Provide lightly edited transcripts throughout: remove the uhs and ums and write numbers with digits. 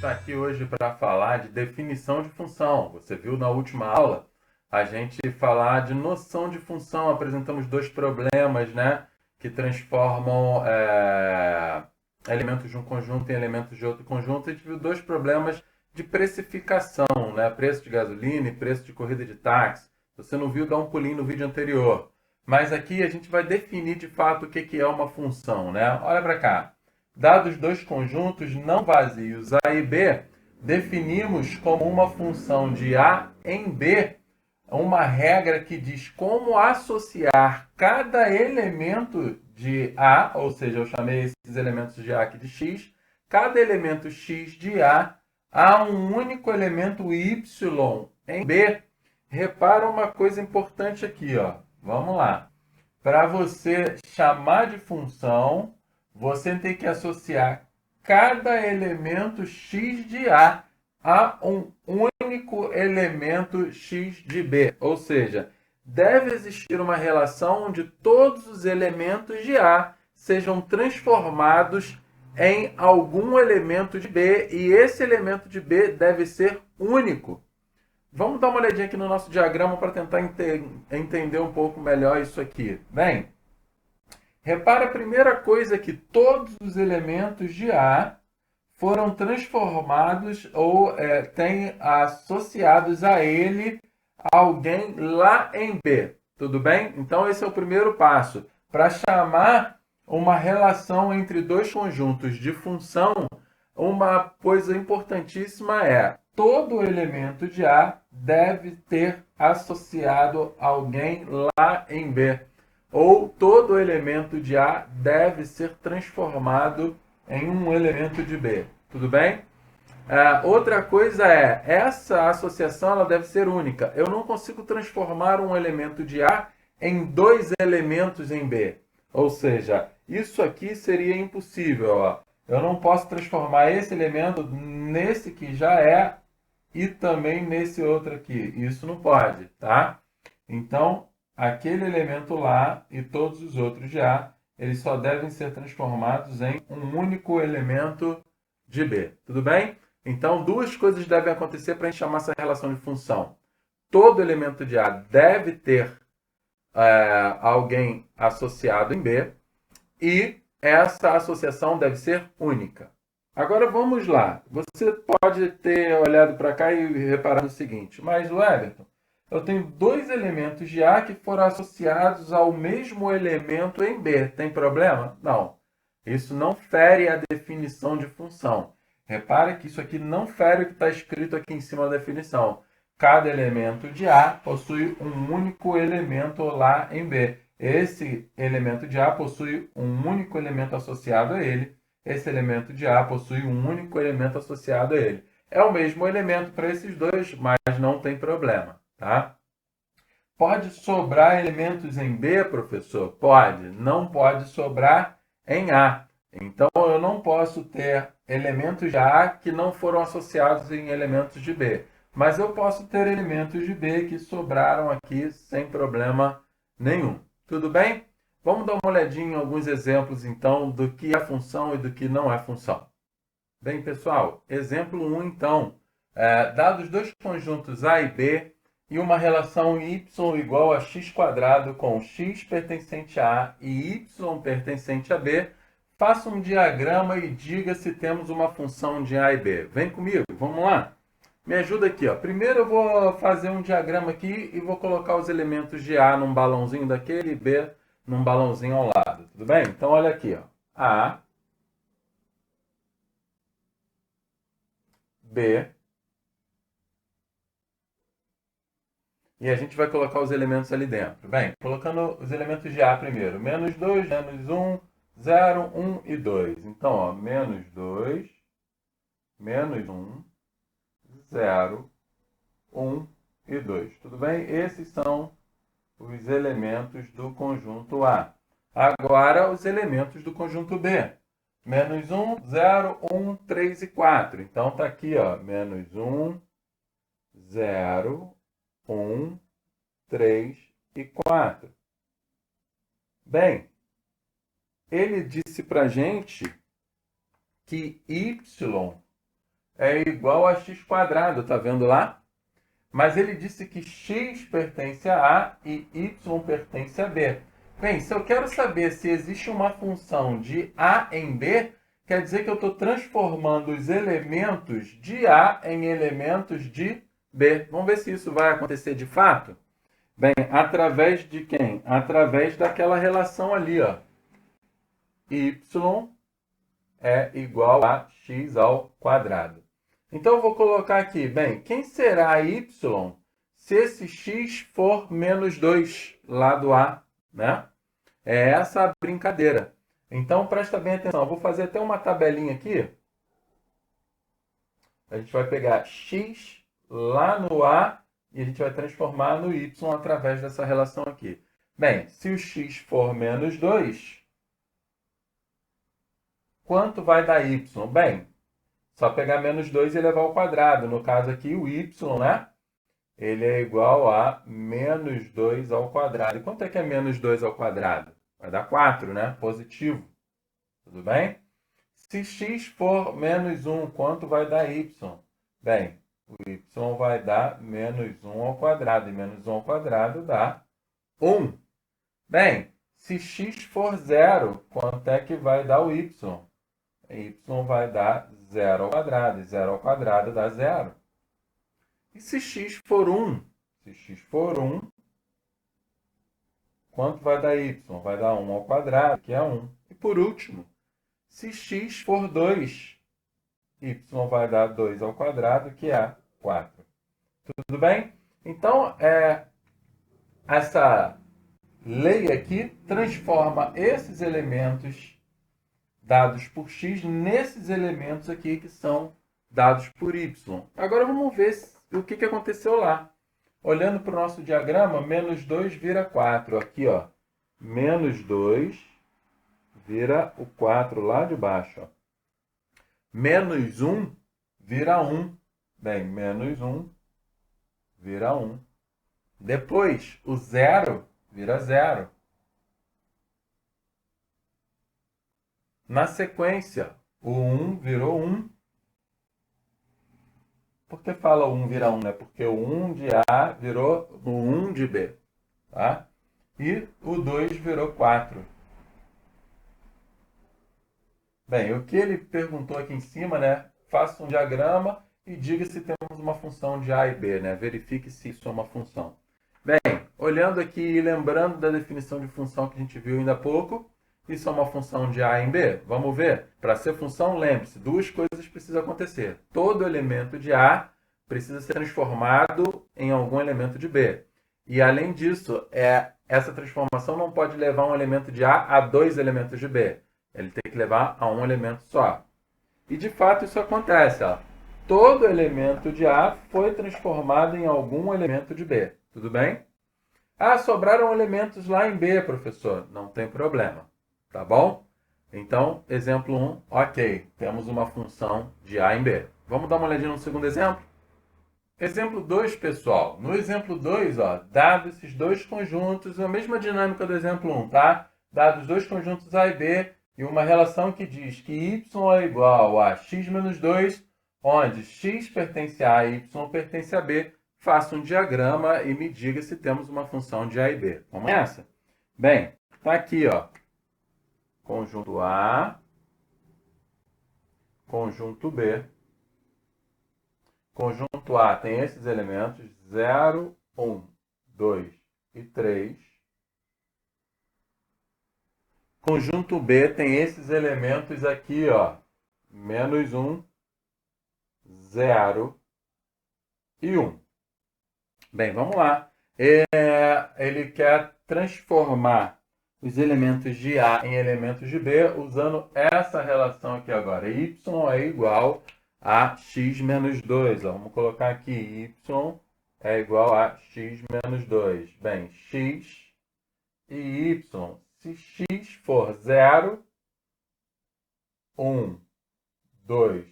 está aqui hoje para falar de definição de função. Você viu na última aula a gente falar de noção de função, apresentamos dois problemas, né, que transformam elementos de um conjunto em elementos de outro conjunto. A gente viu dois problemas de precificação, né, preço de gasolina e preço de corrida de táxi. Se você não viu, dá um pulinho no vídeo anterior. Mas aqui a gente vai definir de fato o que é uma função, né? Olha para cá. Dados dois conjuntos não vazios A e B, definimos como uma função de A em B uma regra que diz como associar cada elemento de A, ou seja, eu chamei esses elementos de A aqui de X, cada elemento X de A um único elemento Y em B. Repara uma coisa importante aqui, ó. Vamos lá. Para você chamar de função, você tem que associar cada elemento x de A um único elemento x de B. Ou seja, deve existir uma relação onde todos os elementos de A sejam transformados em algum elemento de B e esse elemento de B deve ser único. Vamos dar uma olhadinha aqui no nosso diagrama para tentar entender um pouco melhor isso aqui. Bem, repara a primeira coisa que todos os elementos de A foram transformados ou têm associados a ele alguém lá em B. Tudo bem? Então esse é o primeiro passo. Para chamar uma relação entre dois conjuntos de função, uma coisa importantíssima é todo elemento de A deve ter associado alguém lá em B. Ou todo elemento de A deve ser transformado em um elemento de B. Tudo bem? Outra coisa é, essa associação ela deve ser única. Eu não consigo transformar um elemento de A em dois elementos em B. Ou seja, isso aqui seria impossível. Ó. Eu não posso transformar esse elemento nesse que já é e também nesse outro aqui. Isso não pode, tá? Então, aquele elemento lá e todos os outros de A, eles só devem ser transformados em um único elemento de B. Tudo bem? Então, duas coisas devem acontecer para a gente chamar essa relação de função. Todo elemento de A deve ter alguém associado em B e essa associação deve ser única. Agora vamos lá. Você pode ter olhado para cá e reparado o seguinte, mas Everton, eu tenho dois elementos de A que foram associados ao mesmo elemento em B. Tem problema? Não. Isso não fere a definição de função. Repare que isso aqui não fere o que está escrito aqui em cima da definição. Cada elemento de A possui um único elemento lá em B. Esse elemento de A possui um único elemento associado a ele. Esse elemento de A possui um único elemento associado a ele. É o mesmo elemento para esses dois, mas não tem problema. Tá? Pode sobrar elementos em B, professor? Pode. Não pode sobrar em A. Então, eu não posso ter elementos de A que não foram associados em elementos de B. Mas eu posso ter elementos de B que sobraram aqui sem problema nenhum. Tudo bem? Vamos dar uma olhadinha em alguns exemplos, então, do que é função e do que não é função. Bem, pessoal, exemplo 1, então. Dados dois conjuntos A e B e uma relação y igual a x² com x pertencente a A e y pertencente a B, faça um diagrama e diga se temos uma função de A e B. Vem comigo, vamos lá? Me ajuda aqui, ó. Primeiro eu vou fazer um diagrama aqui e vou colocar os elementos de A num balãozinho daquele e B num balãozinho ao lado. Tudo bem? Então, olha aqui, ó. A, B, e a gente vai colocar os elementos ali dentro. Bem, colocando os elementos de A primeiro. Menos 2, menos 1, 0, 1 e 2. Então, ó, menos 2, menos 1, 0, 1 e 2. Tudo bem? Esses são os elementos do conjunto A. Agora, os elementos do conjunto B. Menos 1, 0, 1, 3 e 4. Então, está aqui, ó, menos 1, 0, 1, 3 e 4. Bem, ele disse para a gente que y é igual a x², tá vendo lá? Mas ele disse que x pertence a A e y pertence a B. Bem, se eu quero saber se existe uma função de A em B, quer dizer que eu estou transformando os elementos de A em elementos de B. Vamos ver se isso vai acontecer de fato? Bem, através de quem? Através daquela relação ali, ó. Y é igual a x². Então, eu vou colocar aqui, bem, quem será y se esse x for menos 2, lado A, né? É essa a brincadeira. Então, presta bem atenção. Eu vou fazer até uma tabelinha aqui. A gente vai pegar x lá no A e a gente vai transformar no y através dessa relação aqui. Bem, se o x for menos 2, quanto vai dar y? Bem, só pegar menos 2 e levar ao quadrado. No caso aqui, o y, né? Ele é igual a menos 2 ao quadrado. E quanto é que é menos 2 ao quadrado? Vai dar 4, né? Positivo. Tudo bem? Se x for menos 1, quanto vai dar y? Bem, o y vai dar menos 1 ao quadrado. E menos 1 ao quadrado dá 1. Bem, se x for 0, quanto é que vai dar o y? Y vai dar 0 ao quadrado. E 0 ao quadrado dá 0. E se x for 1? Se x for 1, quanto vai dar y? Vai dar 1 ao quadrado, que é 1. E por último, se x for 2, y vai dar 2 ao quadrado, que é 4. Tudo bem? Então, essa lei aqui transforma esses elementos dados por x nesses elementos aqui que são dados por y. Agora vamos ver o que aconteceu lá. Olhando para o nosso diagrama, menos 2 vira 4. Aqui, ó, menos 2 vira o 4 lá de baixo. Ó. Menos 1 vira 1. Bem, menos 1 vira 1. Depois, o 0 vira 0. Na sequência, o 1 virou 1. Por que fala 1 vira 1? Né? Porque o 1 de A virou o 1 de B. Tá? E o 2 virou 4. Bem, o que ele perguntou aqui em cima, né? Faça um diagrama e diga se temos uma função de A e B, né? Verifique se isso é uma função. Bem, olhando aqui e lembrando da definição de função que a gente viu ainda há pouco, isso é uma função de A em B? Vamos ver? Para ser função, lembre-se, duas coisas precisam acontecer. Todo elemento de A precisa ser transformado em algum elemento de B. E, além disso, essa transformação não pode levar um elemento de A a dois elementos de B. Ele tem que levar a um elemento só. E, de fato, isso acontece. Ó. Todo elemento de A foi transformado em algum elemento de B. Tudo bem? Ah, sobraram elementos lá em B, professor. Não tem problema. Tá bom? Então, exemplo 1, ok. Temos uma função de A em B. Vamos dar uma olhadinha no segundo exemplo? Exemplo 2, pessoal. No exemplo 2, ó, dados esses dois conjuntos, a mesma dinâmica do exemplo 1, tá? Dados dois conjuntos A e B e uma relação que diz que y é igual a x menos 2, onde x pertence a A e y pertence a B. Faça um diagrama e me diga se temos uma função de A e B. Vamos nessa? Bem, tá aqui, ó. Conjunto A, conjunto B. Conjunto A tem esses elementos 0, 1, 2 e 3. Conjunto B tem esses elementos aqui, ó, menos 1, 0 e 1. Bem, vamos lá. Ele quer transformar os elementos de A em elementos de B usando essa relação aqui agora. Y é igual a x menos 2. Ó. Vamos colocar aqui y é igual a x menos 2. Bem, x e y. Se x for 0, 1, 2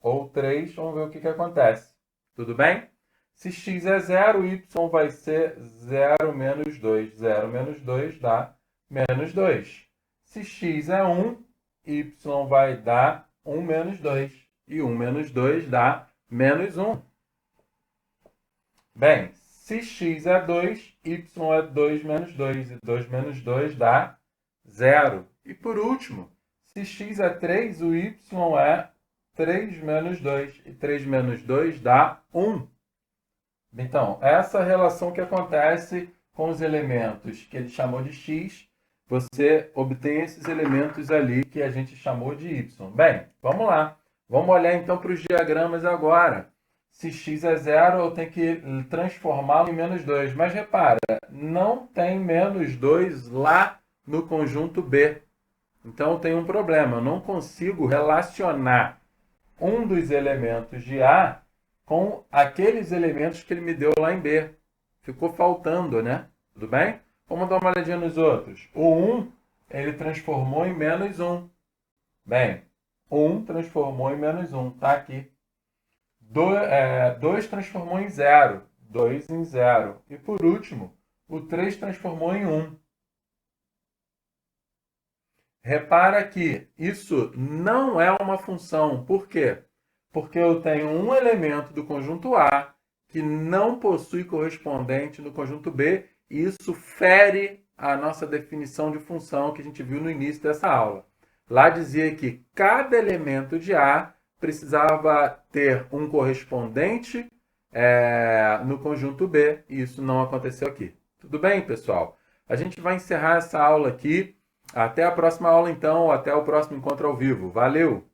ou 3, vamos ver o que acontece. Tudo bem? Se x é 0, y vai ser 0 menos 2. 0 menos 2 dá menos 2. Se x é 1, y vai dar 1 menos 2. E 1 menos 2 dá menos 1. Bem, se x é 2, y é 2 menos 2. E 2 menos 2 dá 0. E por último, se x é 3, o y é 3 menos 2. E 3 menos 2 dá 1. Então, essa relação que acontece com os elementos que ele chamou de x, você obtém esses elementos ali que a gente chamou de y. Bem, vamos lá. Vamos olhar então para os diagramas agora. Se x é 0, eu tenho que transformá-lo em menos 2. Mas repara, não tem menos 2 lá no conjunto B. Então tem um problema. Eu não consigo relacionar um dos elementos de A com aqueles elementos que ele me deu lá em B. Ficou faltando, né? Tudo bem? Vamos dar uma olhadinha nos outros. O 1, ele transformou em menos 1. Bem, 1 transformou em menos 1. Está aqui. 2 transformou em 0. 2 em 0. E por último, o 3 transformou em 1. Repara que isso não é uma função. Por quê? Porque eu tenho um elemento do conjunto A que não possui correspondente no conjunto B, e isso fere a nossa definição de função que a gente viu no início dessa aula. Lá dizia que cada elemento de A precisava ter um correspondente no conjunto B, e isso não aconteceu aqui. Tudo bem, pessoal? A gente vai encerrar essa aula aqui. Até a próxima aula, então, até o próximo encontro ao vivo. Valeu!